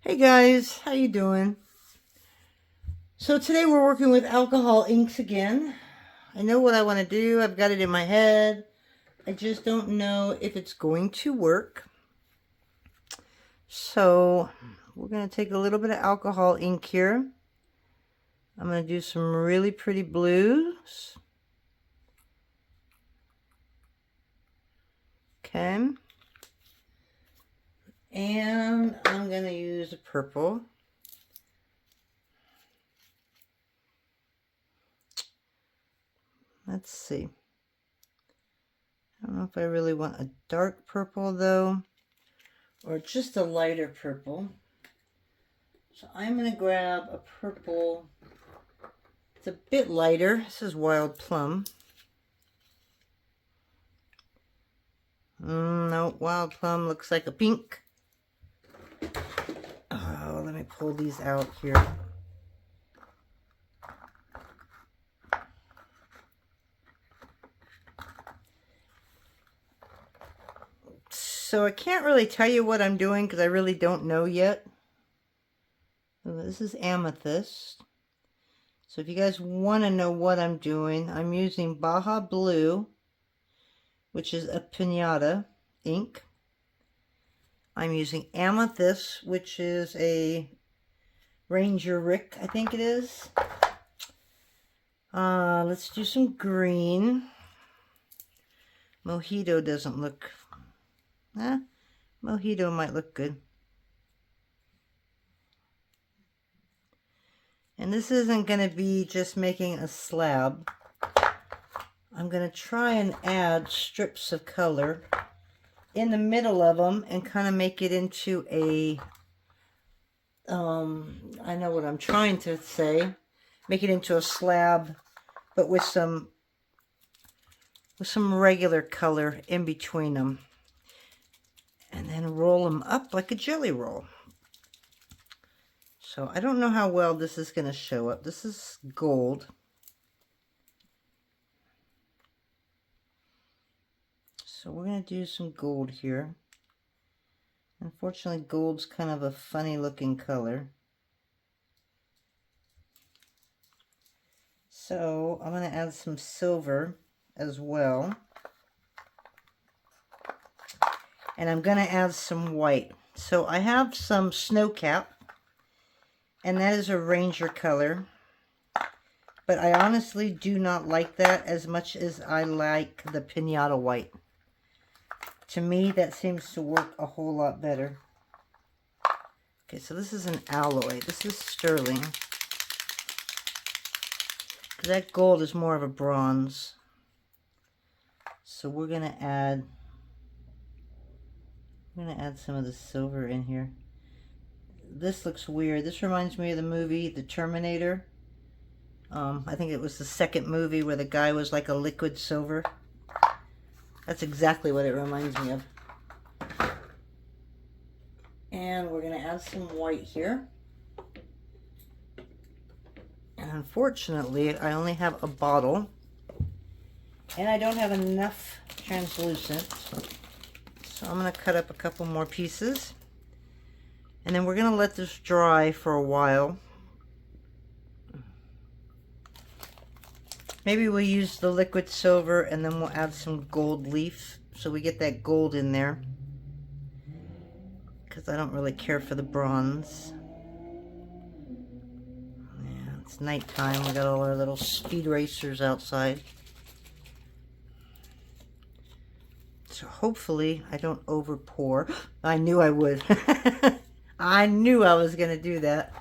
Hey guys, how you doing? So today we're working with alcohol inks again. I know what I want to do. I've got it in my head. I just don't know if it's going to work. So we're going to take a little bit of alcohol ink here. I'm going to do some really pretty blues. Okay. And I'm going to use a purple. Let's see. I don't know if I really want a dark purple though, or just a lighter purple. So I'm going to grab a purple. It's a bit lighter. This is Wild Plum. No, Wild Plum looks like a pink. Oh, let me pull these out here. So I can't really tell you what I'm doing because I really don't know yet. So this is Amethyst. So if you guys want to know what I'm doing, I'm using Baja Blue, which is a Pinata ink. I'm using Amethyst, which is a Ranger Rick, I think it is. Let's do some green. Mojito doesn't look... Mojito might look good. And this isn't going to be just making a slab. I'm going to try and add strips of color in the middle of them and kind of make it into a... I know what I'm trying to say. Make it into a slab, but with some regular color in between them. And then roll them up like a jelly roll. So I don't know how well this is going to show up. This is gold. So we're going to do some gold here. Unfortunately, gold's kind of a funny looking color. So I'm going to add some silver as well. And I'm going to add some white. So I have some snow cap. And that is a Ranger color. But I honestly do not like that as much as I like the Pinata white. To me, that seems to work a whole lot better. Okay, so this is an alloy. This is sterling. That gold is more of a bronze. So we're going to add some of the silver in here. This looks weird. This reminds me of the movie The Terminator. I think it was the second movie where the guy was like a liquid silver. That's exactly what it reminds me of. And we're going to add some white here. And unfortunately, I only have a bottle. And I don't have enough translucent. So I'm going to cut up a couple more pieces. And then we're going to let this dry for a while. Maybe we'll use the liquid silver and then we'll add some gold leaf so we get that gold in there. Because I don't really care for the bronze. Yeah, it's nighttime. We got all our little speed racers outside. So hopefully I don't over pour. I knew I would. I knew I was going to do that.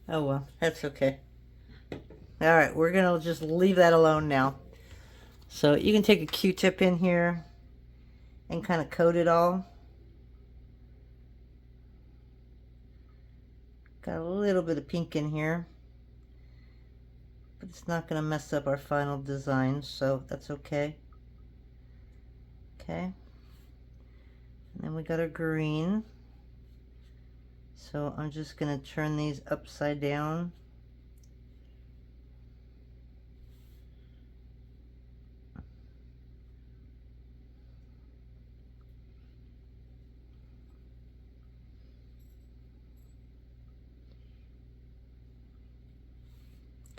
Oh well, that's okay. Alright, we're going to just leave that alone now. So you can take a Q-tip in here and kind of coat it all. Got a little bit of pink in here. But it's not going to mess up our final design, so that's okay. Okay. And then we got our green. So I'm just going to turn these upside down.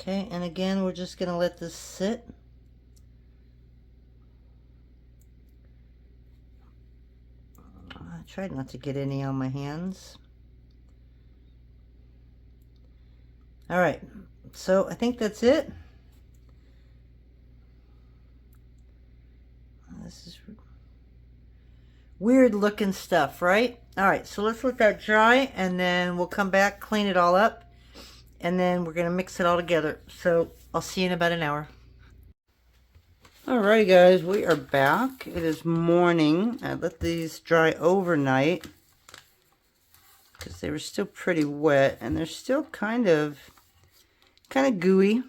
Okay, and again, we're just gonna let this sit. I tried not to get any on my hands. All right, so I think that's it. This is weird looking stuff, right? All right, so let's let that dry, and then we'll come back, clean it all up, and then we're gonna mix it all together. So I'll see you in about an hour. Alrighty guys, we are back. It is morning. I let these dry overnight because they were still pretty wet, and they're still kind of gooey.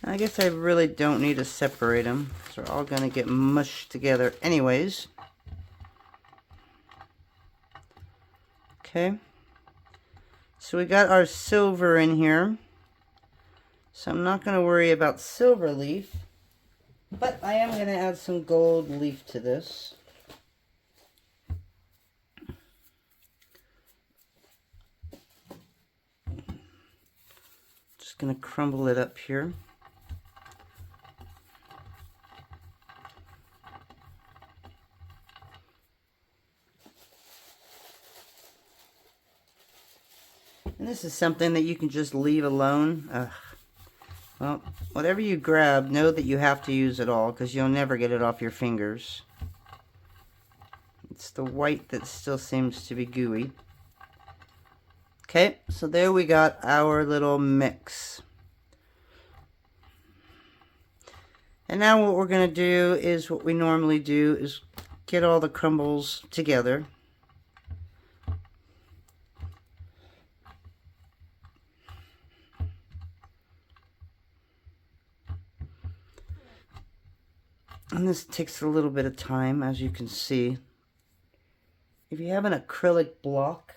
I guess I really don't need to separate them. They're all going to get mushed together anyways. Okay. So we got our silver in here. So I'm not going to worry about silver leaf. But I am going to add some gold leaf to this. Just going to crumble it up here. And this is something that you can just leave alone. Well, whatever you grab, know that you have to use it all because you'll never get it off your fingers. It's the white that still seems to be gooey. Okay, so there we got our little mix. And now what we're going to do is what we normally do is get all the crumbles together. And this takes a little bit of time, as you can see. If you have an acrylic block,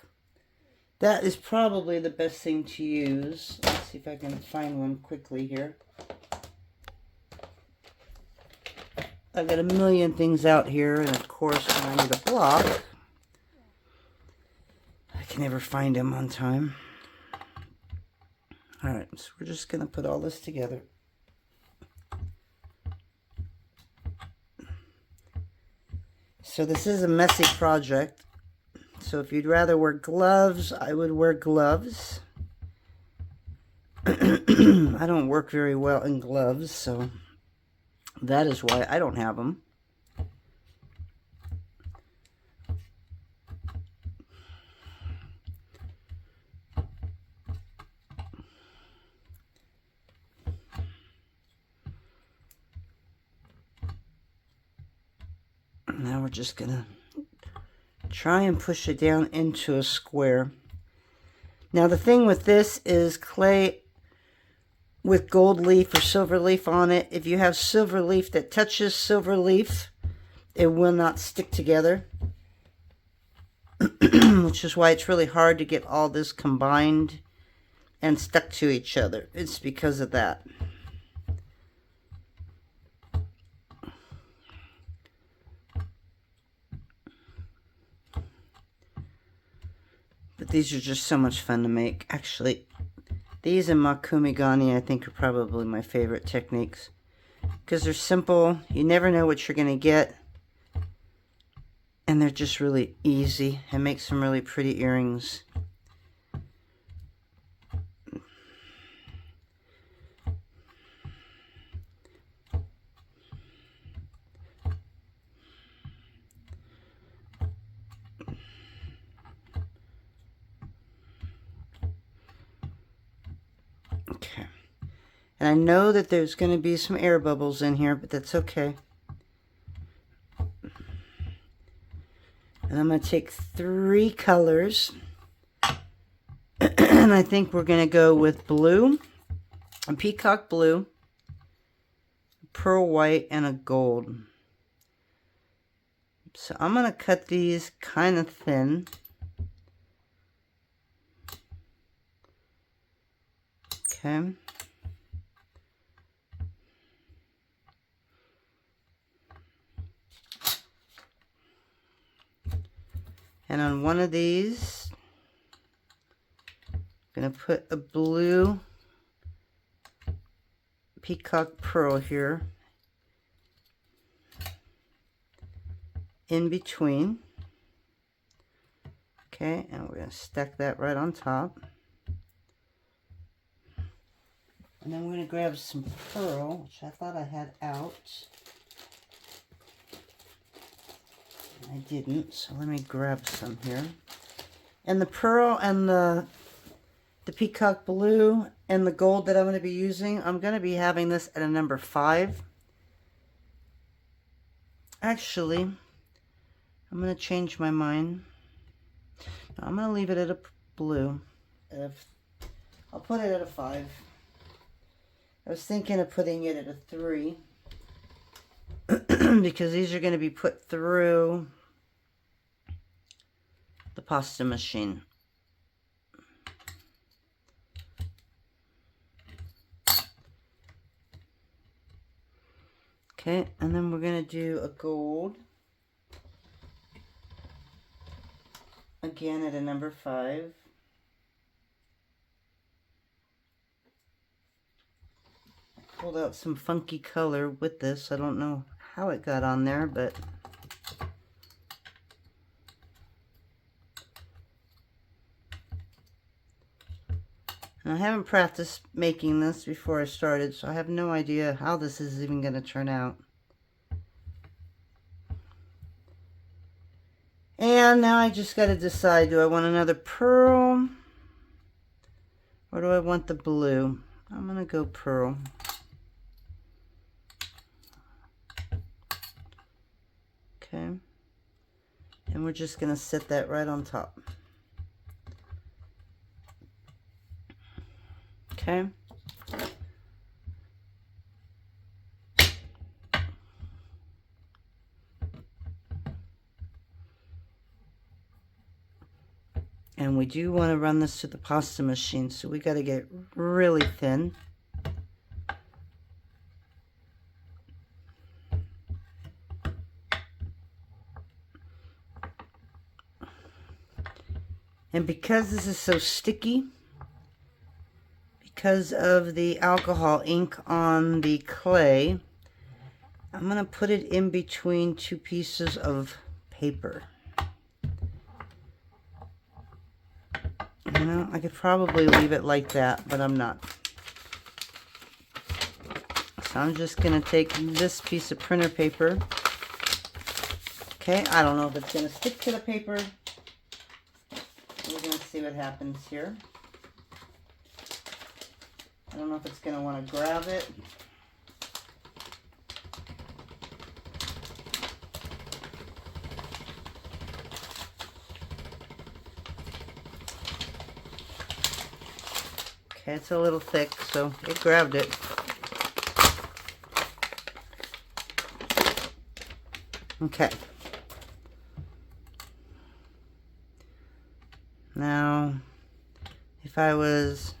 that is probably the best thing to use. Let's see if I can find one quickly here. I've got a million things out here, and of course, when I need a block, I can never find them on time. Alright, so we're just going to put all this together. So this is a messy project. So if you'd rather wear gloves, I would wear gloves. I don't work very well in gloves, so that is why I don't have them. Now we're just gonna try and push it down into a square. Now the thing with this is clay with gold leaf or silver leaf on it. If you have silver leaf that touches silver leaf, it will not stick together. Which is why it's really hard to get all this combined and stuck to each other. It's because of that. But these are just so much fun to make. Actually, these and makumigani I think are probably my favorite techniques. Because they're simple, you never know what you're going to get. And they're just really easy and make some really pretty earrings. Okay. And I know that there's going to be some air bubbles in here, but that's okay. And I'm going to take 3 colors. And I think we're going to go with blue, a peacock blue, pearl white, and a gold. So I'm going to cut these kind of thin. Okay. And on one of these, I'm going to put a blue peacock pearl here in between. Okay, and we're going to stack that right on top. And then we're going to grab some pearl, which I thought I had out. I didn't, so let me grab some here. And the pearl and the peacock blue and the gold that I'm going to be using, I'm going to be having this at a number 5. Actually, I'm going to change my mind. I'm going to leave it at a blue. I'll put it at a 5. I was thinking of putting it at a 3 because these are going to be put through the pasta machine. Okay, and then we're going to do a gold. Again at a number 5. I pulled out some funky color with this. I don't know how it got on there, but and I haven't practiced making this before I started, so I have no idea how this is even going to turn out. And now I just got to decide, do I want another pearl or do I want the blue? I'm going to go pearl. Okay. And we're just going to set that right on top. Okay. And we do want to run this to the pasta machine, so we got to get really thin. And because this is so sticky, because of the alcohol ink on the clay, I'm going to put it in between 2 pieces of paper. You know, I could probably leave it like that, but I'm not. So I'm just going to take this piece of printer paper. Okay, I don't know if it's going to stick to the paper. We're going to see what happens here. I don't know if it's going to want to grab it. Okay, it's a little thick, so it grabbed it. Okay. Now, if I was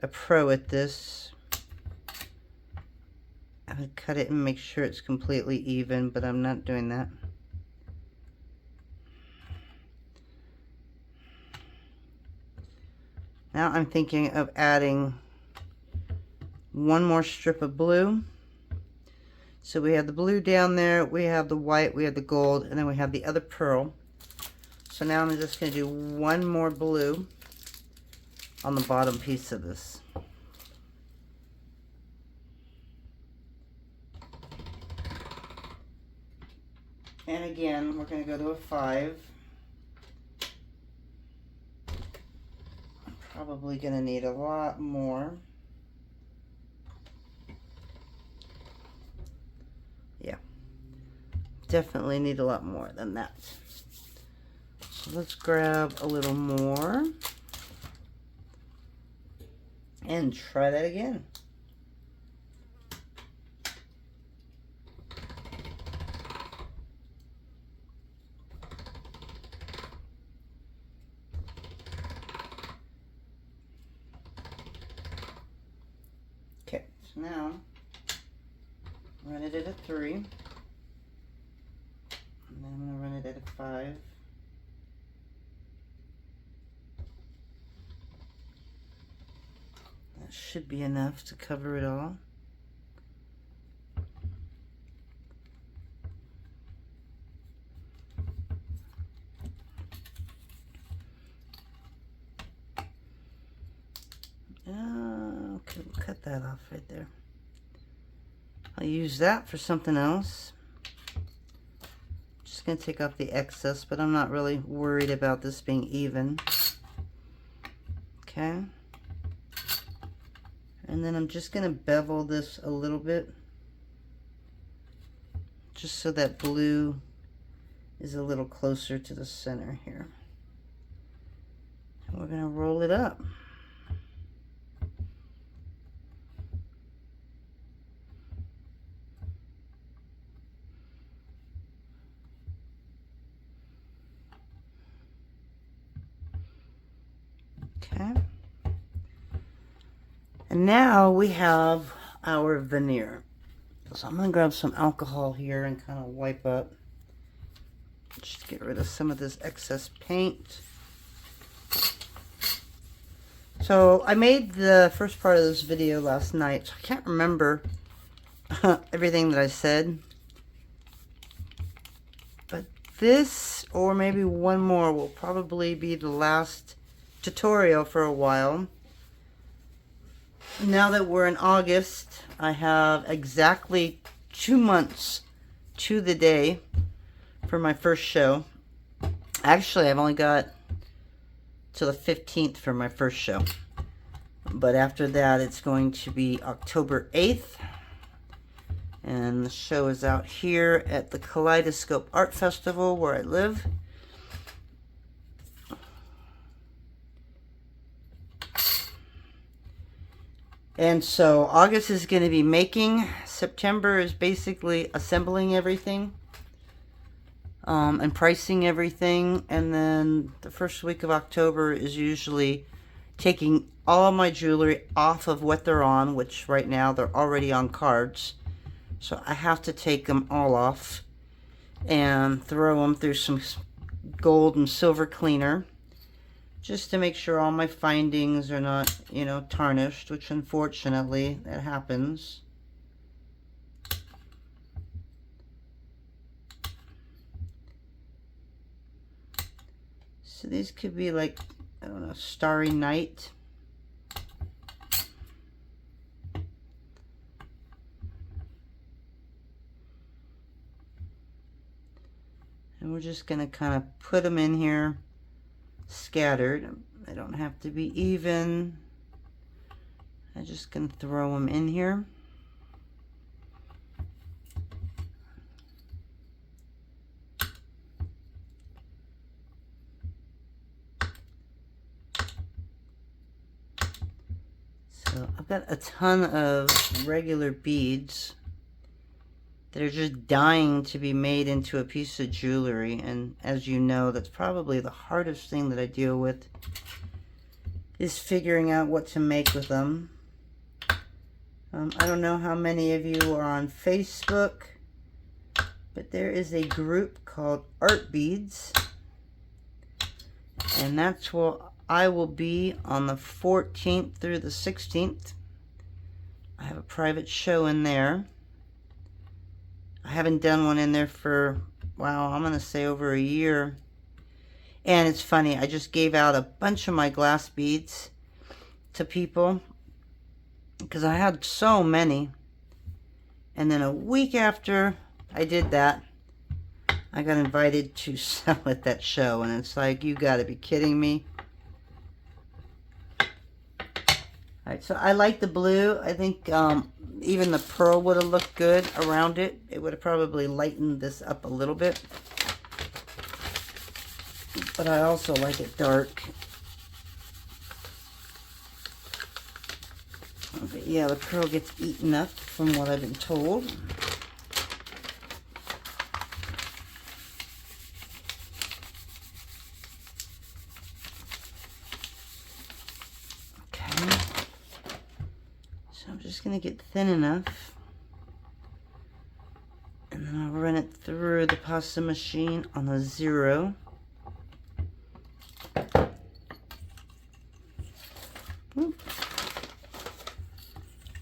a pro at this, I would cut it and make sure it's completely even, but I'm not doing that. Now I'm thinking of adding one more strip of blue. So we have the blue down there, we have the white, we have the gold, and then we have the other pearl. So now I'm just going to do one more blue on the bottom piece of this. And again, we're going to go to a 5. I'm probably going to need a lot more. Yeah, definitely need a lot more than that. So let's grab a little more and try that again. Okay, so now run it at a 3, and then I'm going to run it at a 5. should be enough to cover it all. Okay, we'll cut that off right there. I'll use that for something else. Just going to take off the excess, but I'm not really worried about this being even. Okay. And then I'm just going to bevel this a little bit, just so that blue is a little closer to the center here. And we're going to roll it up. Okay. And now we have our veneer. So I'm going to grab some alcohol here and kind of wipe up. Just get rid of some of this excess paint. So I made the first part of this video last night, so I can't remember everything that I said. But this, or maybe one more, will probably be the last tutorial for a while. Now that we're in August, I have exactly 2 months to the day for my first show. Actually, I've only got till the 15th for my first show. But after that, it's going to be October 8th. And the show is out here at the Kaleidoscope Art Festival where I live. And so August is going to be making. September is basically assembling everything. And pricing everything. And then the first week of October is usually taking all my jewelry off of what they're on, which right now they're already on cards. So I have to take them all off and throw them through some gold and silver cleaner, just to make sure all my findings are not, you know, tarnished, which unfortunately that happens. So these could be like, I don't know, Starry Night. And we're just going to kind of put them in here scattered. They don't have to be even. I just can throw them in here. So I've got a ton of regular beads that are just dying to be made into a piece of jewelry. And as you know, that's probably the hardest thing that I deal with, is figuring out what to make with them. I don't know how many of you are on Facebook, but there is a group called Art Beads, and that's where I will be on the 14th through the 16th. I have a private show in there. I haven't done one in there for, wow, I'm going to say over a year. And it's funny, I just gave out a bunch of my glass beads to people because I had so many. And then a week after I did that, I got invited to sell at that show. And it's like, you got to be kidding me. Alright, so I like the blue. I think even the pearl would have looked good around it. It would have probably lightened this up a little bit. But I also like it dark. Okay, yeah, the pearl gets eaten up from what I've been told. Just going to get thin enough, and then I'll run it through the pasta machine on the 0. Oop.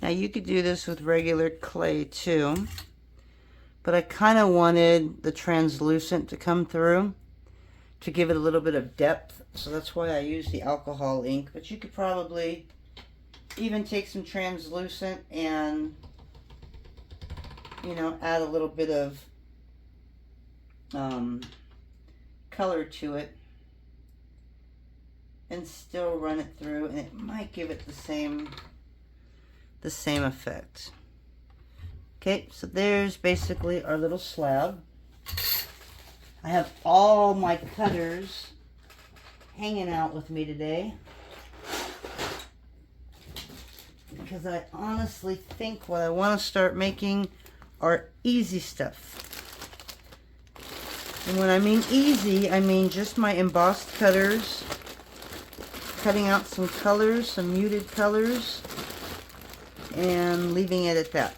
Now you could do this with regular clay too, but I kind of wanted the translucent to come through to give it a little bit of depth, so that's why I use the alcohol ink. But you could probably even take some translucent and, you know, add a little bit of color to it and still run it through, and it might give it the same effect. Okay, so there's basically our little slab. I have all my cutters hanging out with me today because I honestly think what I want to start making are easy stuff. And when I mean easy, I mean just my embossed cutters, cutting out some colors, some muted colors, and leaving it at that.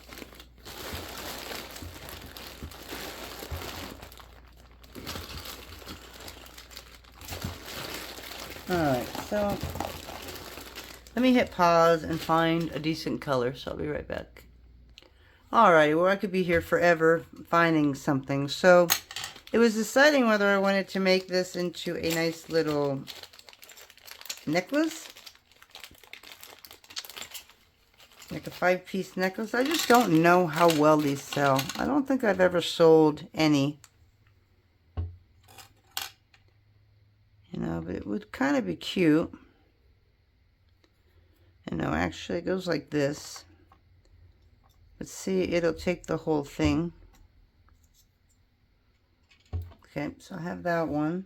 Alright, so let me hit pause and find a decent color, so I'll be right back. Alrighty, well, I could be here forever finding something. So it was deciding whether I wanted to make this into a nice little necklace, like a 5-piece necklace. I just don't know how well these sell. I don't think I've ever sold any. You know, but it would kind of be cute. You know, actually it goes like this. But see, it'll take the whole thing. Okay, so I have that one.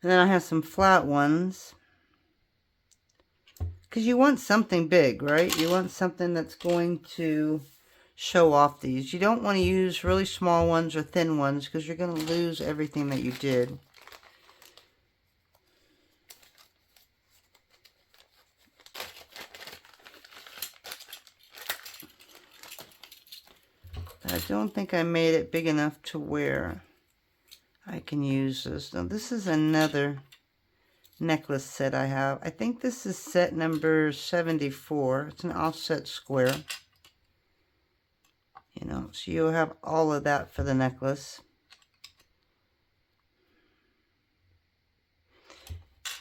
And then I have some flat ones. Because you want something big, right? You want something that's going to show off these. You don't want to use really small ones or thin ones because you're going to lose everything that you did. I don't think I made it big enough to where I can use this. Now this is another necklace set I have. I think this is set number 74. It's an offset square. You know, so you'll have all of that for the necklace.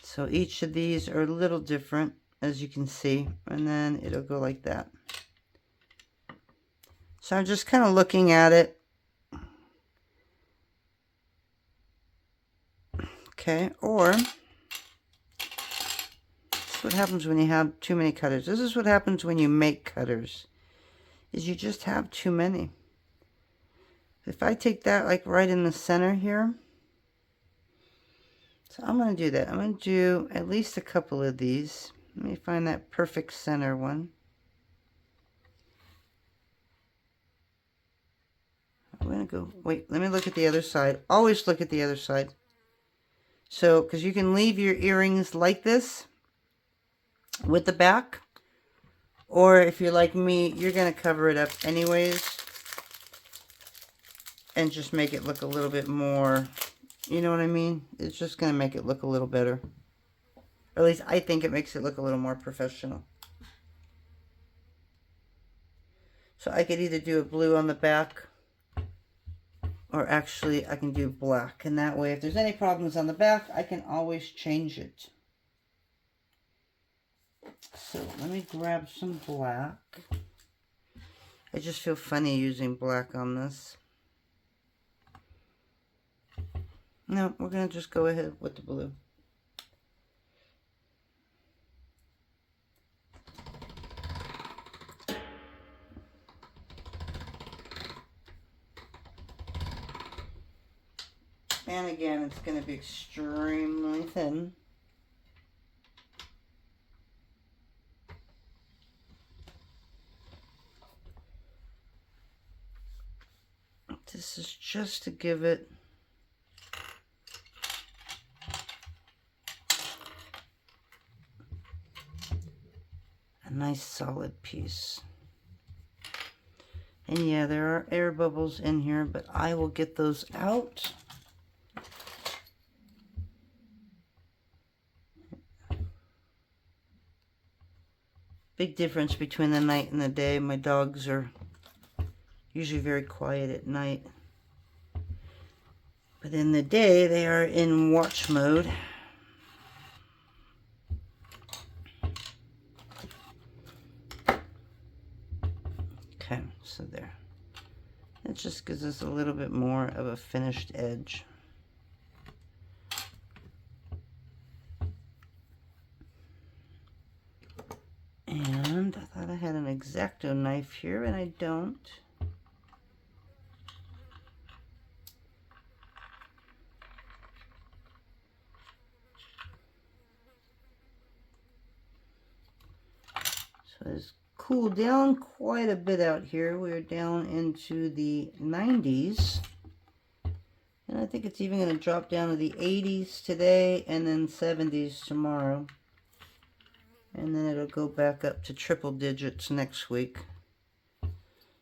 So each of these are a little different, as you can see, and then it'll go like that. So I'm just kind of looking at it. Okay, or this is what happens when you have too many cutters. This is what happens when you make cutters, is you just have too many. If I take that like right in the center here, so I'm going to do that. I'm going to do at least a couple of these. Let me find that perfect center one. I'm going to go, wait, let me look at the other side. Always look at the other side. So, because you can leave your earrings like this with the back, or if you're like me, you're going to cover it up anyways and just make it look a little bit more, you know what I mean? It's just going to make it look a little better. Or at least I think it makes it look a little more professional. So I could either do a blue on the back, or actually I can do black. And that way, if there's any problems on the back, I can always change it. So let me grab some black. I just feel funny using black on this. No, we're going to just go ahead with the blue. And again, it's going to be extremely thin. This is just to give it a nice solid piece. And yeah, there are air bubbles in here, but I will get those out. Big difference between the night and the day. My dogs are usually very quiet at night. But in the day, they are in watch mode. Okay, so there. It just gives us a little bit more of a finished edge. And I thought I had an X-Acto knife here, and I don't. So it's cooled down quite a bit out here. We're down into the 90s. And I think it's even going to drop down to the 80s today and then 70s tomorrow. And then it'll go back up to triple digits next week.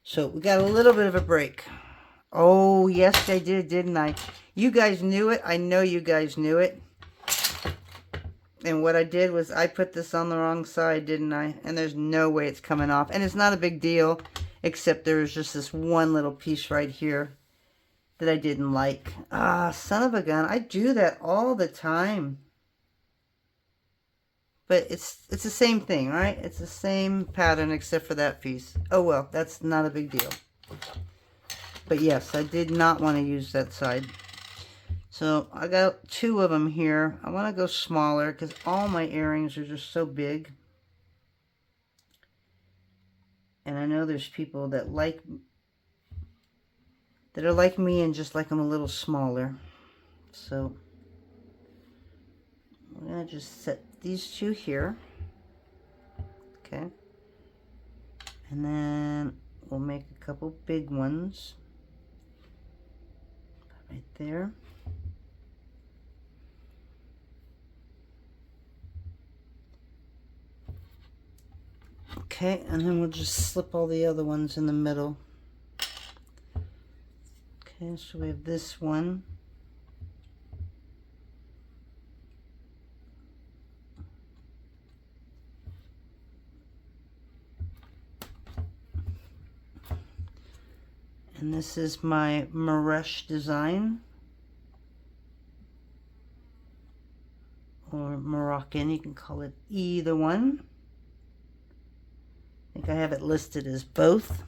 So we got a little bit of a break. Oh, yes, I did, didn't I? You guys knew it. I know you guys knew it. And what I did was I put this on the wrong side, didn't I? And there's no way it's coming off. And it's not a big deal, except there's just this one little piece right here that I didn't like. Ah, son of a gun. I do that all the time. But it's the same thing, right? It's the same pattern except for that piece. Oh well, that's not a big deal. But yes, I did not want to use that side. So I got 2 of them here. I want to go smaller because all my earrings are just so big. And I know there's people that are like me and just like them a little smaller. So I'm going to just set these 2 here. Okay. And then we'll make a couple big ones. Right there. Okay, and then we'll just slip all the other ones in the middle. Okay, so we have this one. And this is my Maresh design. Or Moroccan, you can call it either one. I think I have it listed as both.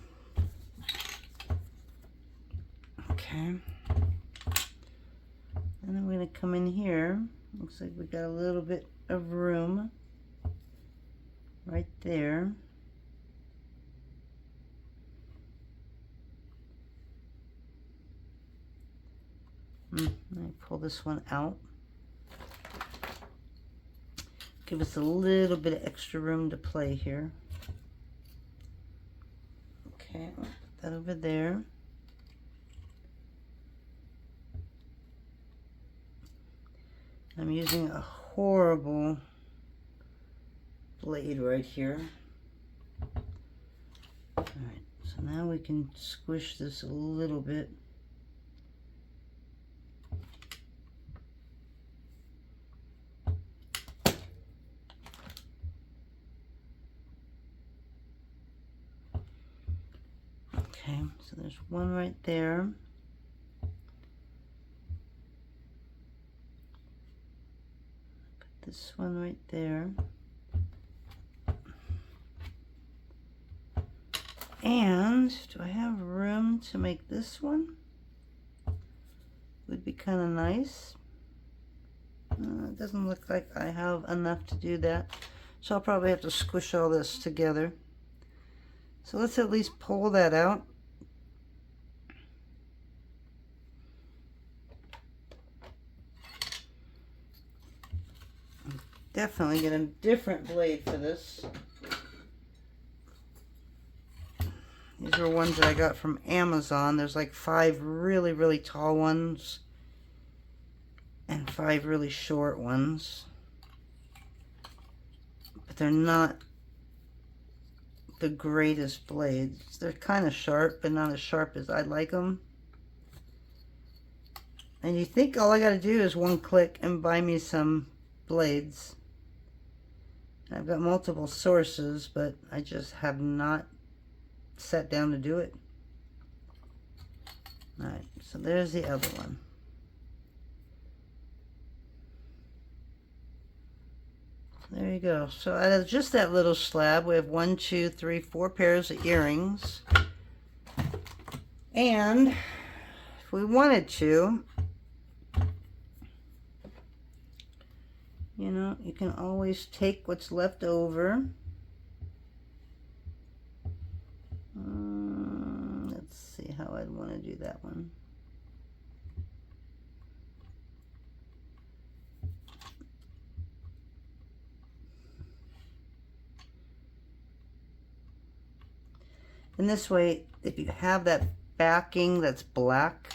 Okay. And then we're going to come in here. Looks like we got a little bit of room right there. Let me pull this one out. Give us a little bit of extra room to play here. Okay, I'll put that over there. I'm using a horrible blade right here. Alright, so now we can squish this a little bit. Okay, so there's one right there. Put this one right there. And do I have room to make this one? Would be kind of nice. It doesn't look like I have enough to do that. So I'll probably have to squish all this together. So let's at least pull that out. Definitely get a different blade for this. These are ones that I got from Amazon. There's like 5 really, really tall ones and 5 really short ones. But they're not the greatest blades. They're kind of sharp, but not as sharp as I like them. And you think all I got to do is one click and buy me some blades. I've got multiple sources, but I just have not sat down to do it. Alright, so there's the other one. There you go. So out of just that little slab, we have 1, 2, 3, 4 pairs of earrings. And if we wanted to, you know, you can always take what's left over. Let's see how I'd want to do that one. And this way, if you have that backing that's black,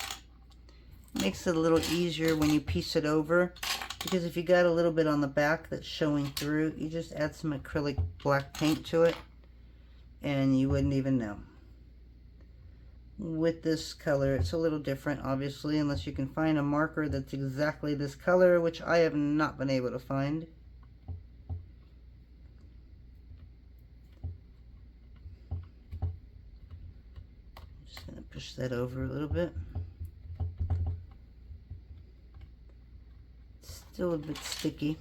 it makes it a little easier when you piece it over. Because if you got a little bit on the back that's showing through, you just add some acrylic black paint to it and you wouldn't even know. With this color, it's a little different, obviously, unless you can find a marker that's exactly this color, which I have not been able to find. Just going to push that over a little bit. Still a bit sticky.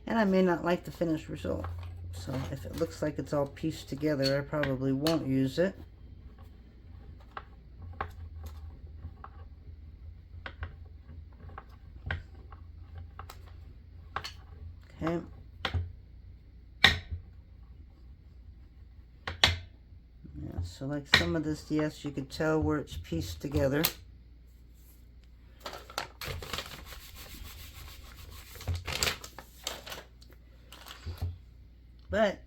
And I may not like the finished result. So if it looks like it's all pieced together, I probably won't use it. Okay. Yeah, so like some of this, yes, you could tell where it's pieced together. But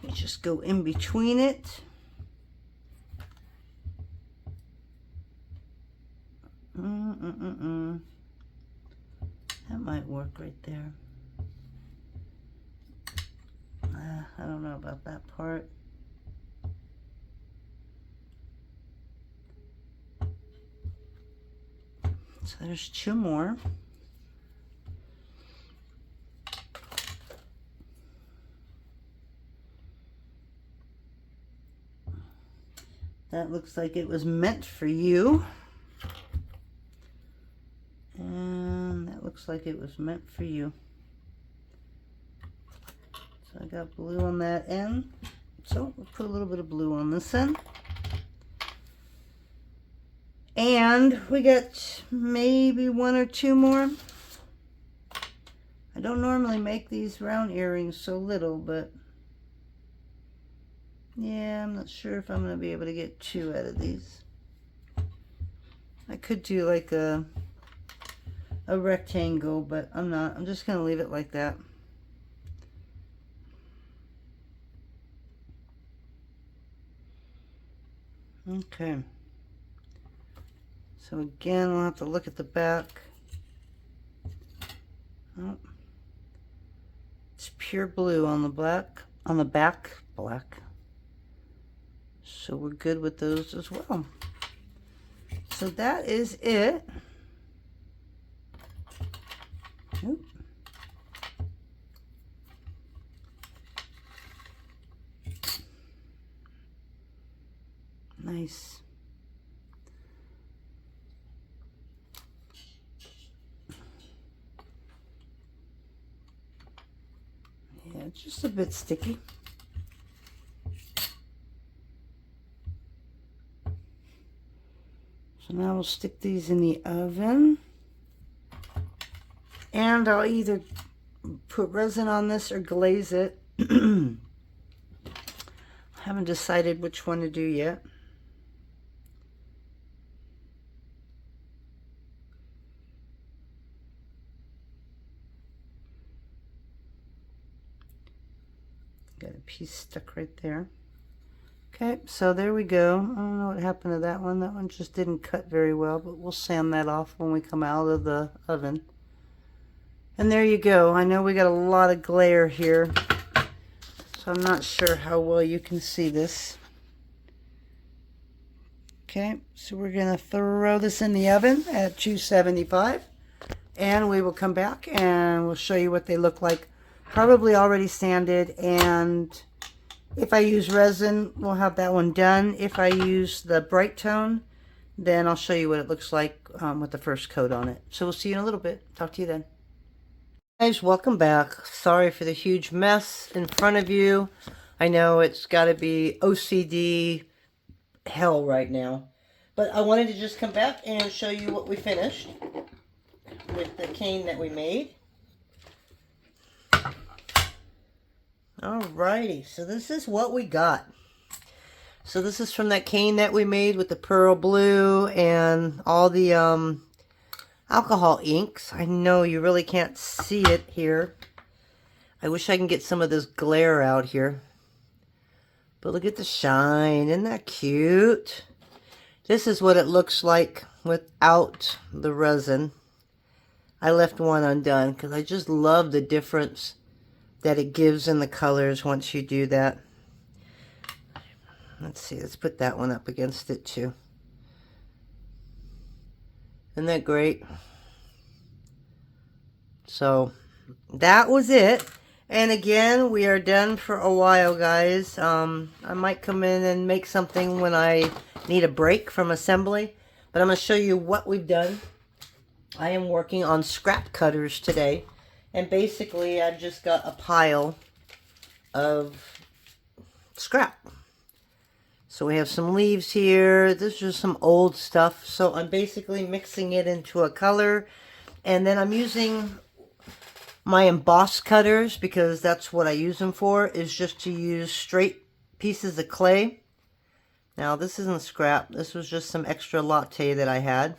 you just go in between it. That might work right there. I don't know about that part. So there's 2 more. That looks like it was meant for you. And that looks like it was meant for you. So I got blue on that end. So we'll put a little bit of blue on this end. And we got maybe 1 or 2 more. I don't normally make these round earrings so little, but yeah, I'm not sure if I'm going to be able to get 2 out of these. I could do like a rectangle, but I'm not. I'm just going to leave it like that. Okay. So again, we'll have to look at the back. Oh, it's pure blue on the black, on the back, black. So we're good with those as well. So that is it. Oop. Nice. Yeah, just a bit sticky. So now we'll stick these in the oven. And I'll either put resin on this or glaze it. I haven't decided which one to do yet. Got a piece stuck right there. Okay, so there we go. I don't know what happened to that one. That one just didn't cut very well, but we'll sand that off when we come out of the oven. And there you go. I know we got a lot of glare here, so I'm not sure how well you can see this. Okay, so we're going to throw this in the oven at 275, and we will come back and we'll show you what they look like. Probably already sanded, and if I use resin, we'll have that one done. If I use the bright tone, then I'll show you what it looks like with the first coat on it. So we'll see you in a little bit. Talk to you then. Guys, welcome back. Sorry for the huge mess in front of you. I know it's got to be OCD hell right now, but I wanted to just come back and show you what we finished with the cane that we made. Alrighty, so this is what we got. So this is from that cane that we made with the pearl blue and all the alcohol inks. I know you really can't see it here. I wish I can get some of this glare out here. But look at the shine. Isn't that cute? This is what it looks like without the resin. I left one undone because I just love the difference that it gives in the colors once you do that. Let's see. Let's put that one up against it too. Isn't that great? So that was it. And again, we are done for a while, guys. I might come in and make something when I need a break from assembly. But I'm going to show you what we've done. I am working on scrap cutters today. And basically, I've just got a pile of scrap. So we have some leaves here. This is just some old stuff. So I'm basically mixing it into a color. And then I'm using my emboss cutters, because that's what I use them for, is just to use straight pieces of clay. Now this isn't scrap. This was just some extra latte that I had,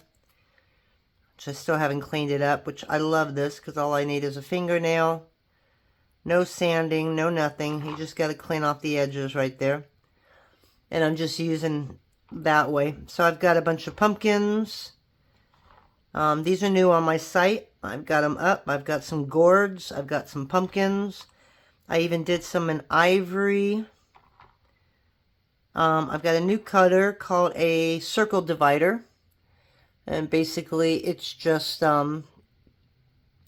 which I still haven't cleaned it up, which I love this because all I need is a fingernail. No sanding, no nothing. You just got to clean off the edges right there. And I'm just using that way. So I've got a bunch of pumpkins. These are new on my site. I've got them up. I've got some gourds. I've got some pumpkins. I even did some in ivory. I've got a new cutter called a circle divider. And basically it's just half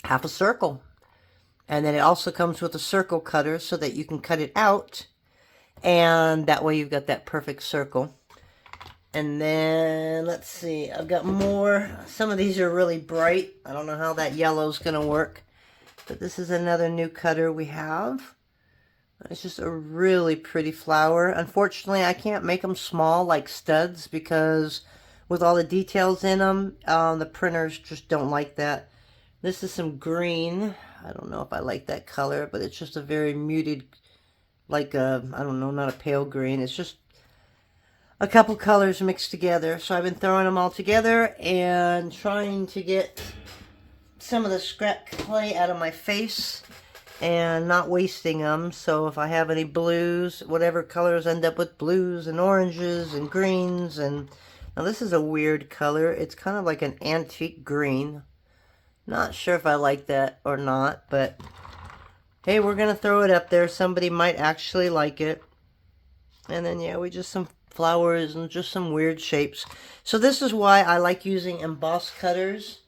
a circle. And then it also comes with a circle cutter so that you can cut it out. And that way you've got that perfect circle. And then, let's see, I've got more. Some of these are really bright. I don't know how that yellow's going to work. But this is another new cutter we have. It's just a really pretty flower. Unfortunately, I can't make them small like studs because with all the details in them, the printers just don't like that. This is some green. I don't know if I like that color, but it's just a very muted, like a, I don't know, not a pale green. It's just a couple colors mixed together. So I've been throwing them all together and trying to get some of the scrap clay out of my face and not wasting them. So if I have any blues, whatever colors end up with blues and oranges and greens. And now this is a weird color. It's kind of like an antique green. Not sure if I like that or not, but hey, we're going to throw it up there. Somebody might actually like it. And then, yeah, we just some flowers and just some weird shapes. So this is why I like using emboss cutters,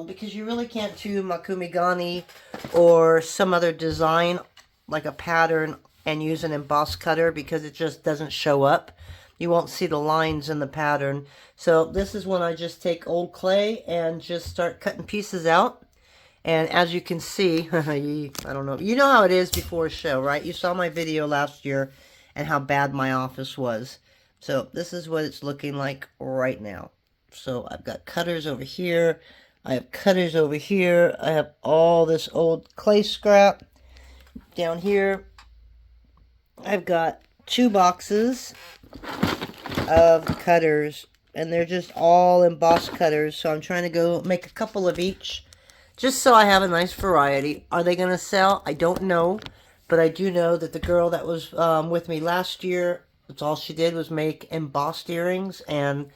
because you really can't do makumigani or some other design like a pattern and use an emboss cutter because it just doesn't show up. You won't see the lines in the pattern. So this is when I just take old clay and just start cutting pieces out. And as you can see, I don't know, you know how it is before a show, right? You saw my video last year and how bad my office was. So this is what it's looking like right now. So I've got cutters over here. I have cutters over here. I have all this old clay scrap down here. I've got 2 boxes of cutters, and they're just all embossed cutters. So I'm trying to go make a couple of each, just so I have a nice variety. Are they going to sell? I don't know. But I do know that the girl that was with me last year, that's all she did was make embossed earrings. And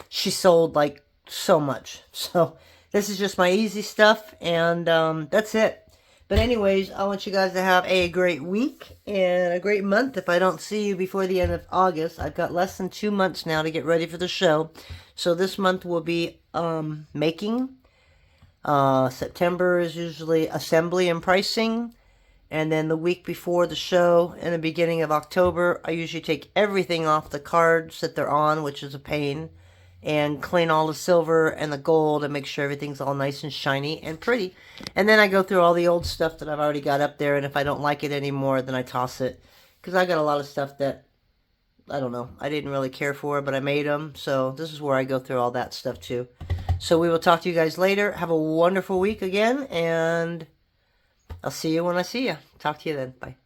she sold like so much. So this is just my easy stuff. And that's it. But anyways, I want you guys to have a great week and a great month. If I don't see you before the end of August, I've got less than 2 months now to get ready for the show. So this month will be making. September is usually assembly and pricing. And then the week before the show, in the beginning of October, I usually take everything off the cards that they're on, which is a pain, and clean all the silver and the gold and make sure everything's all nice and shiny and pretty. And then I go through all the old stuff that I've already got up there, and if I don't like it anymore, then I toss it. Because I got a lot of stuff that, I don't know, I didn't really care for, but I made them. So this is where I go through all that stuff too. So we will talk to you guys later. Have a wonderful week again, and I'll see you when I see you. Talk to you then. Bye.